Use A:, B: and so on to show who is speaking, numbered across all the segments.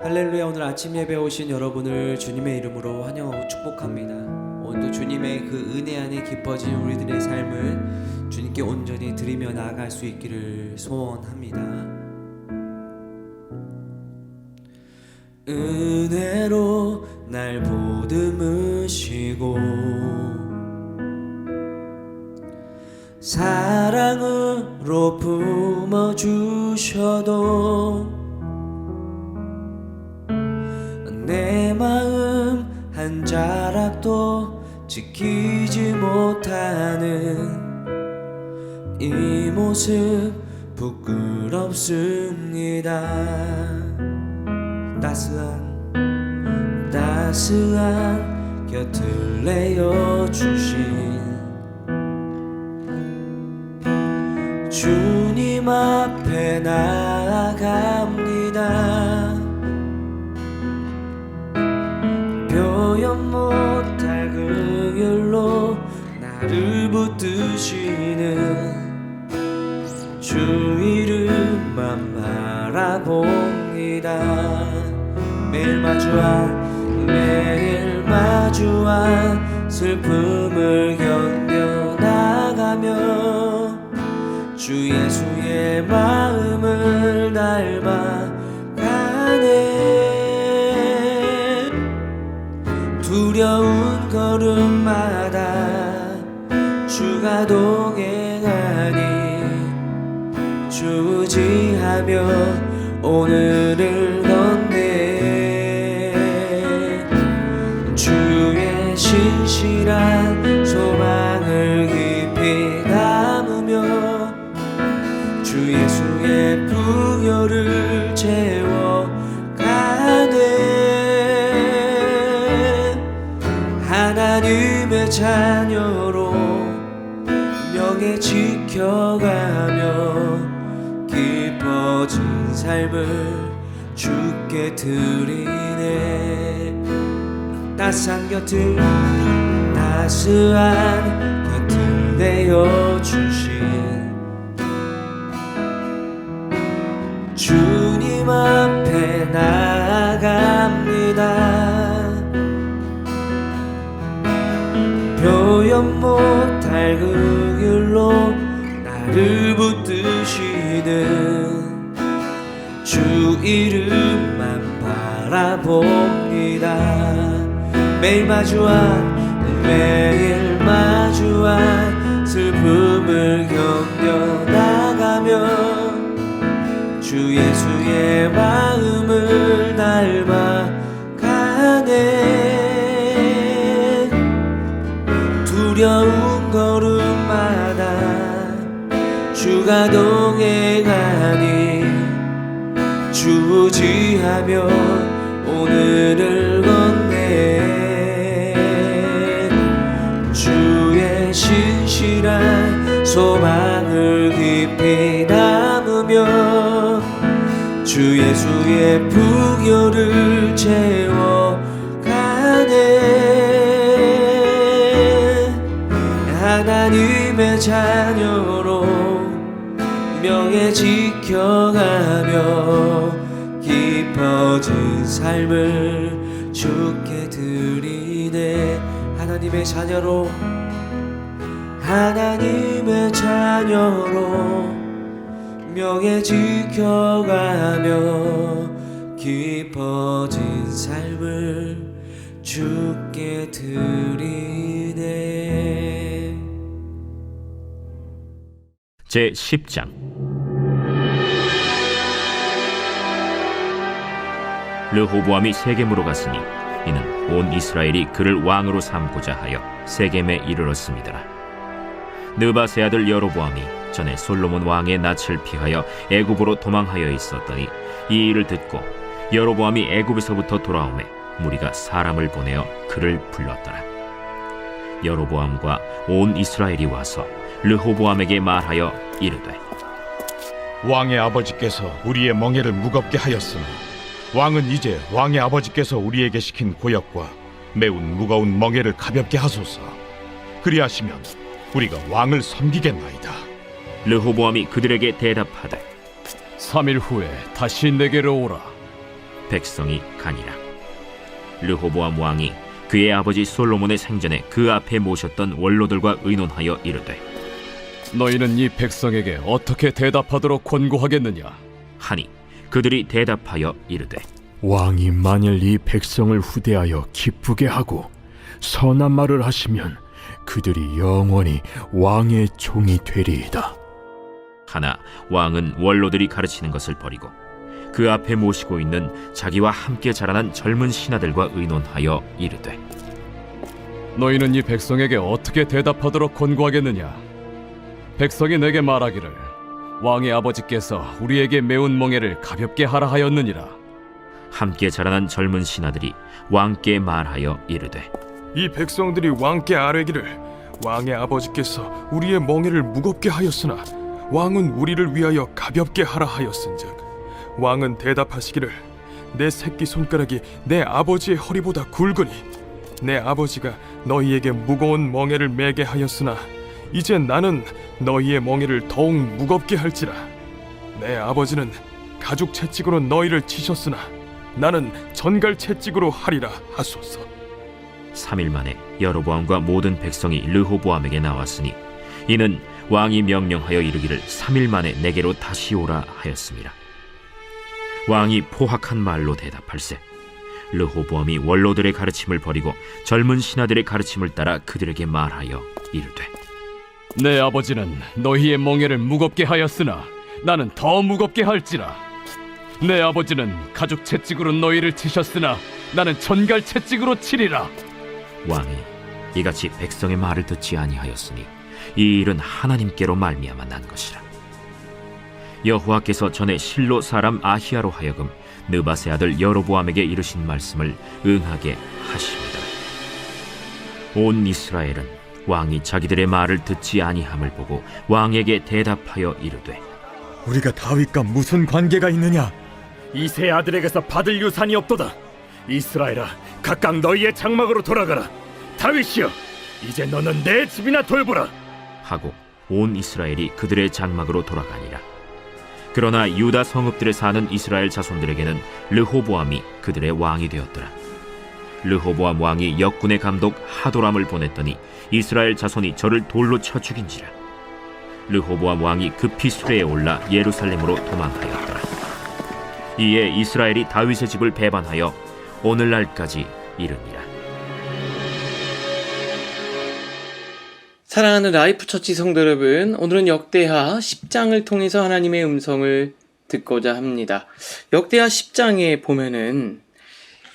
A: 할렐루야. 오늘 아침 예배 오신 여러분을 주님의 이름으로 환영하고 축복합니다. 오늘도 주님의 그 은혜 안에 깊어진 우리들의 삶을 주님께 온전히 드리며 나아갈 수 있기를 소원합니다. 은혜로 날 보듬으시고 사랑으로 품어주셔도 내 마음 한 자락도 지키지 못하는 이 모습 부끄럽습니다. 따스한 곁을 내어주신 주님 앞에 나아갑니다. 표현 못할 그 일로 나를 붙드시는 주 이름만 바라봅니다. 매일 마주한 슬픔을 견뎌나가며 주 예수의 마음을 닮아가네. 두려운 걸음마다 주가 동행하니 주지하며 오늘을 걷네. 주의 신실한 소망을 깊이 담으며 주 예수의 풍요를 채워가네. 하나님의 자녀로 명예 지켜가며 깊어진 삶을 주께 드리네. 따스한 곁을 내어주신 주님 앞에 나아갑니다. 표현 못할 그 길로 나를 붙드시는 주 이름만 바라봅니다. 매일 마주한 슬픔을 견뎌나가며 주 예수의 마음을 닮아가네. 두려운 걸음마다 주가 동행하니 주지하며 오늘을 걷네. 주의 신실한 소망을 깊이 담으며 주 예수의 풍요를 채워가네. 하나님의 자녀로 명예 지켜가며 깊어진 삶을 주께 드리네. 하나님의 자녀로 명예 지켜가며 깊어진 삶을 주께 드리네.
B: 제 10장. 르호보암이 세겜으로 갔으니 이는 온 이스라엘이 그를 왕으로 삼고자 하여 세겜에 이르렀습니다. 느바세 아들 여로보암이 전에 솔로몬 왕의 낯을 피하여 애굽으로 도망하여 있었더니 이 일을 듣고 여로보암이 애굽에서부터 돌아오매 무리가 사람을 보내어 그를 불렀더라. 여로보암과 온 이스라엘이 와서 르호보암에게 말하여 이르되
C: 왕의 아버지께서 우리의 멍에를 무겁게 하였으나 왕은 이제 왕의 아버지께서 우리에게 시킨 고역과 매운 무거운 멍에를 가볍게 하소서. 그리하시면 우리가 왕을 섬기겠나이다.
B: 르호보암이 그들에게 대답하되
D: 3일 후에 다시 내게로 오라.
B: 백성이 가니라. 르호보암 왕이 그의 아버지 솔로몬의 생전에 그 앞에 모셨던 원로들과 의논하여 이르되
D: 너희는 이 백성에게 어떻게 대답하도록 권고하겠느냐?
B: 하니 그들이 대답하여 이르되
E: 왕이 만일 이 백성을 후대하여 기쁘게 하고 선한 말을 하시면 그들이 영원히 왕의 종이 되리이다.
B: 하나 왕은 원로들이 가르치는 것을 버리고 그 앞에 모시고 있는 자기와 함께 자라난 젊은 신하들과 의논하여 이르되
D: 너희는 이 백성에게 어떻게 대답하도록 권고하겠느냐? 백성이 내게 말하기를 왕의 아버지께서 우리에게 매운 멍에를 가볍게 하라 하였느니라.
B: 함께 자라난 젊은 신하들이 왕께 말하여 이르되
F: 이 백성들이 왕께 아뢰기를 왕의 아버지께서 우리의 멍에를 무겁게 하였으나 왕은 우리를 위하여 가볍게 하라 하였은즉 왕은 대답하시기를 내 새끼 손가락이 내 아버지의 허리보다 굵으니 내 아버지가 너희에게 무거운 멍에를 매게 하였으나 이제 나는 너희의 멍에를 더욱 무겁게 할지라. 내 아버지는 가죽 채찍으로 너희를 치셨으나 나는 전갈 채찍으로 하리라 하소서.
B: 3일 만에 여로보암과 모든 백성이 르호보암에게 나왔으니 이는 왕이 명령하여 이르기를 3일 만에 내게로 다시 오라 하였습니다. 왕이 포악한 말로 대답할세 르호보암이 원로들의 가르침을 버리고 젊은 신하들의 가르침을 따라 그들에게 말하여 이르되
D: 내 아버지는 너희의 멍에를 무겁게 하였으나 나는 더 무겁게 할지라. 내 아버지는 가죽 채찍으로 너희를 치셨으나 나는 전갈 채찍으로 치리라.
B: 왕이 이같이 백성의 말을 듣지 아니하였으니 이 일은 하나님께로 말미암아 난 것이라. 여호와께서 전에 실로 사람 아히야로 하여금 느바세 아들 여로보암에게 이르신 말씀을 응하게 하십니다. 온 이스라엘은 왕이 자기들의 말을 듣지 아니함을 보고 왕에게 대답하여 이르되
G: 우리가 다윗과 무슨 관계가 있느냐? 이 세 아들에게서 받을 유산이 없도다. 이스라엘아, 각각 너희의 장막으로 돌아가라. 다윗이여, 이제 너는 내 집이나 돌보라.
B: 하고 온 이스라엘이 그들의 장막으로 돌아가니라. 그러나 유다 성읍들에 사는 이스라엘 자손들에게는 르호보암이 그들의 왕이 되었더라. 르호보암 왕이 역군의 감독 하도람을 보냈더니 이스라엘 자손이 저를 돌로 쳐 죽인지라. 르호보암 왕이 급히 수레에 올라 예루살렘으로 도망하였더라. 이에 이스라엘이 다윗의 집을 배반하여 오늘날까지 이르니라.
H: 사랑하는 라이프처치 성도 여러분, 오늘은 역대하 10장을 통해서 하나님의 음성을 듣고자 합니다. 역대하 10장에 보면은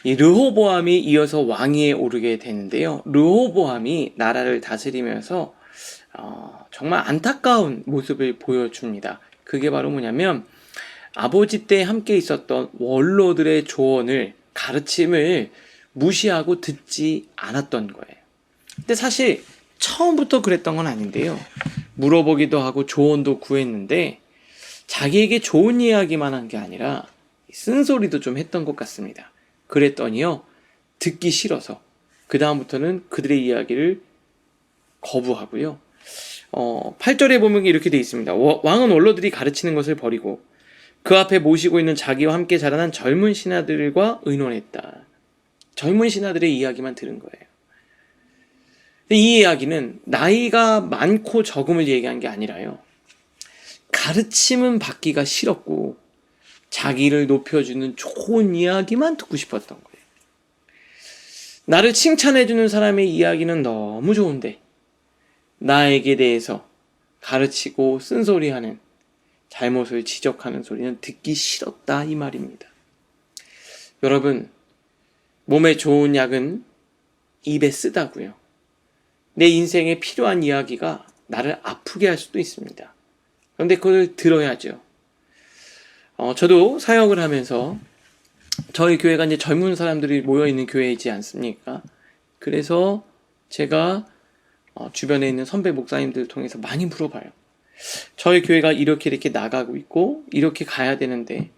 H: 이 르호보암이 이어서 왕위에 오르게 되는데요. 르호보암이 나라를 다스리면서 정말 안타까운 모습을 보여줍니다. 그게 바로 뭐냐면 아버지 때 함께 있었던 원로들의 조언을, 가르침을 무시하고 듣지 않았던 거예요. 근데 사실 처음부터 그랬던 건 아닌데요. 물어보기도 하고 조언도 구했는데 자기에게 좋은 이야기만 한 게 아니라 쓴소리도 좀 했던 것 같습니다. 그랬더니요, 듣기 싫어서 그 다음부터는 그들의 이야기를 거부하고요. 8절에 보면 이렇게 돼 있습니다. 왕은 원로들이 가르치는 것을 버리고 그 앞에 모시고 있는 자기와 함께 자라난 젊은 신하들과 의논했다. 젊은 신하들의 이야기만 들은 거예요. 이 이야기는 나이가 많고 적음을 얘기한 게 아니라요, 가르침은 받기가 싫었고 자기를 높여주는 좋은 이야기만 듣고 싶었던 거예요. 나를 칭찬해주는 사람의 이야기는 너무 좋은데 나에게 대해서 가르치고 쓴소리하는, 잘못을 지적하는 소리는 듣기 싫었다, 이 말입니다. 여러분, 몸에 좋은 약은 입에 쓰다고요. 내 인생에 필요한 이야기가 나를 아프게 할 수도 있습니다. 그런데 그걸 들어야죠. 저도 사역을 하면서 저희 교회가 이제 젊은 사람들이 모여있는 교회이지 않습니까? 그래서 제가 주변에 있는 선배 목사님들을 통해서 많이 물어봐요. 저희 교회가 이렇게 나가고 있고 이렇게 가야 되는데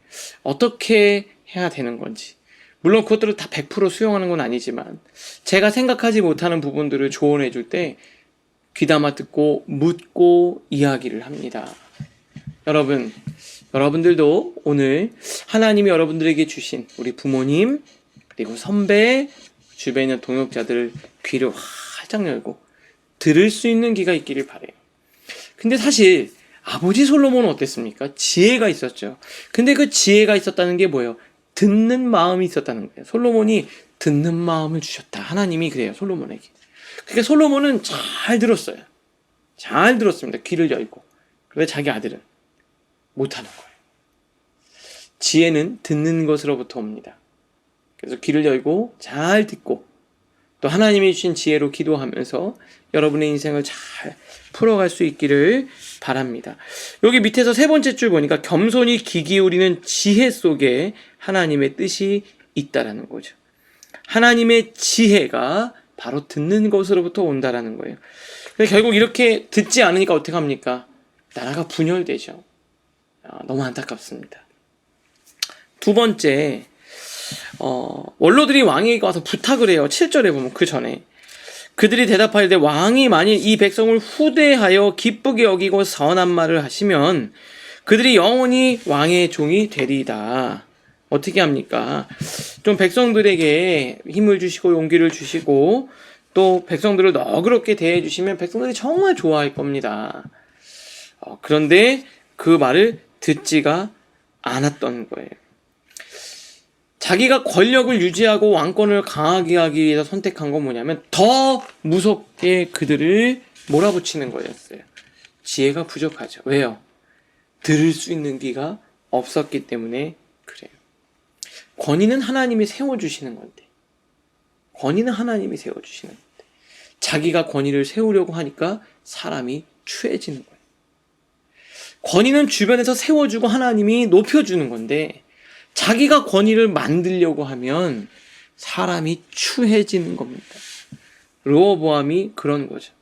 H: 어떻게 해야 되는 건지. 물론 그것들을 다 100% 수용하는 건 아니지만 제가 생각하지 못하는 부분들을 조언해 줄 때 귀담아 듣고 묻고 이야기를 합니다. 여러분, 여러분들도 오늘 하나님이 여러분들에게 주신 우리 부모님, 그리고 선배, 주변에 있는 동역자들 귀를 활짝 열고 들을 수 있는 귀가 있기를 바래요. 근데 사실 아버지 솔로몬은 어땠습니까? 지혜가 있었죠. 근데 그 지혜가 있었다는 게 뭐예요? 듣는 마음이 있었다는 거예요. 솔로몬이 듣는 마음을 주셨다. 하나님이 그래요, 솔로몬에게. 그러니까 솔로몬은 잘 들었어요. 잘 들었습니다. 귀를 열고. 그런데 자기 아들은 못하는 거예요. 지혜는 듣는 것으로부터 옵니다. 그래서 귀를 열고 잘 듣고 또 하나님이 주신 지혜로 기도하면서 여러분의 인생을 잘 풀어갈 수 있기를 바랍니다. 여기 밑에서 세 번째 줄 보니까 겸손히 귀 기울이는 지혜 속에 하나님의 뜻이 있다라는 거죠. 하나님의 지혜가 바로 듣는 것으로부터 온다라는 거예요. 결국 이렇게 듣지 않으니까 어떻게 합니까? 나라가 분열되죠. 너무 안타깝습니다. 두 번째, 원로들이 왕에게 와서 부탁을 해요. 7절에 보면 그 전에 그들이 대답할 때 왕이 만일 이 백성을 후대하여 기쁘게 여기고 선한 말을 하시면 그들이 영원히 왕의 종이 되리이다. 어떻게 합니까? 좀 백성들에게 힘을 주시고 용기를 주시고 또 백성들을 너그럽게 대해 주시면 백성들이 정말 좋아할 겁니다. 그런데 그 말을 듣지가 않았던 거예요. 자기가 권력을 유지하고 왕권을 강하게 하기 위해서 선택한 건 뭐냐면 더 무섭게 그들을 몰아붙이는 거였어요. 지혜가 부족하죠. 왜요? 들을 수 있는 귀가 없었기 때문에 그래요. 권위는 하나님이 세워주시는 건데, 권위는 하나님이 세워주시는 건데 자기가 권위를 세우려고 하니까 사람이 추해지는 거예요. 권위는 주변에서 세워주고 하나님이 높여주는 건데 자기가 권위를 만들려고 하면 사람이 추해지는 겁니다. 르호보암이 그런 거죠.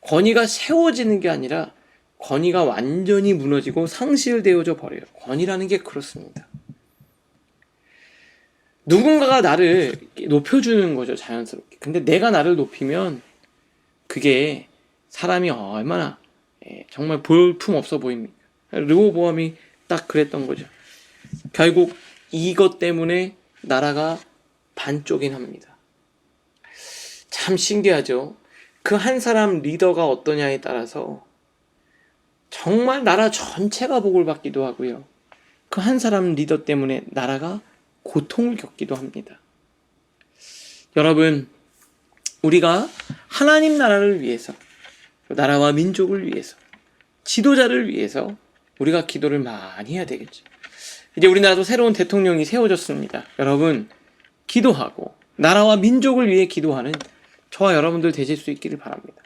H: 권위가 세워지는 게 아니라 권위가 완전히 무너지고 상실되어져 버려요. 권위라는 게 그렇습니다. 누군가가 나를 높여주는 거죠, 자연스럽게. 근데 내가 나를 높이면 그게 사람이 얼마나 정말 볼품 없어 보입니까? 르호보암이 딱 그랬던 거죠. 결국 이것 때문에 나라가 반쪽이 납니다. 참 신기하죠. 그 한 사람 리더가 어떠냐에 따라서 정말 나라 전체가 복을 받기도 하고요. 그 한 사람 리더 때문에 나라가 고통을 겪기도 합니다. 여러분, 우리가 하나님 나라를 위해서, 나라와 민족을 위해서, 지도자를 위해서 우리가 기도를 많이 해야 되겠죠. 이제 우리나라도 새로운 대통령이 세워졌습니다. 여러분, 기도하고 나라와 민족을 위해 기도하는 저와 여러분들 되실 수 있기를 바랍니다.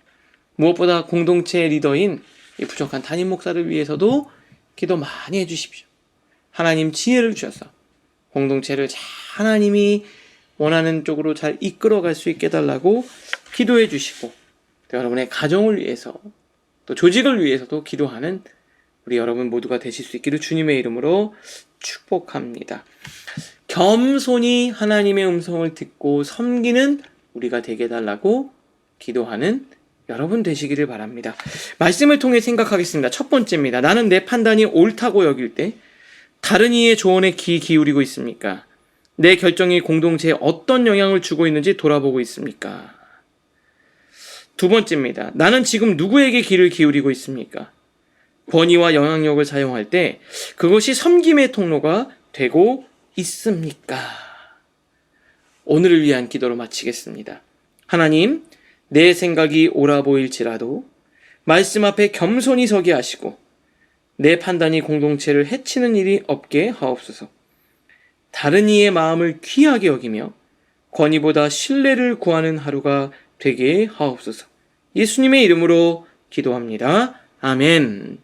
H: 무엇보다 공동체 리더인 이 부족한 담임 목사를 위해서도 기도 많이 해주십시오. 하나님 지혜를 주셔서 공동체를 하나님이 원하는 쪽으로 잘 이끌어갈 수 있게 해달라고 기도해 주시고 또 여러분의 가정을 위해서 또 조직을 위해서도 기도하는 우리 여러분 모두가 되실 수 있기를 주님의 이름으로 축복합니다. 겸손히 하나님의 음성을 듣고 섬기는 우리가 되게 해달라고 기도하는 여러분 되시기를 바랍니다. 말씀을 통해 생각하겠습니다. 첫 번째입니다. 나는 내 판단이 옳다고 여길 때 다른 이의 조언에 귀 기울이고 있습니까? 내 결정이 공동체에 어떤 영향을 주고 있는지 돌아보고 있습니까? 두 번째입니다. 나는 지금 누구에게 귀를 기울이고 있습니까? 권위와 영향력을 사용할 때 그것이 섬김의 통로가 되고 있습니까? 오늘을 위한 기도로 마치겠습니다. 하나님, 내 생각이 옳아 보일지라도 말씀 앞에 겸손히 서게 하시고 내 판단이 공동체를 해치는 일이 없게 하옵소서. 다른 이의 마음을 귀하게 여기며 권위보다 신뢰를 구하는 하루가 되게 하옵소서. 예수님의 이름으로 기도합니다. 아멘.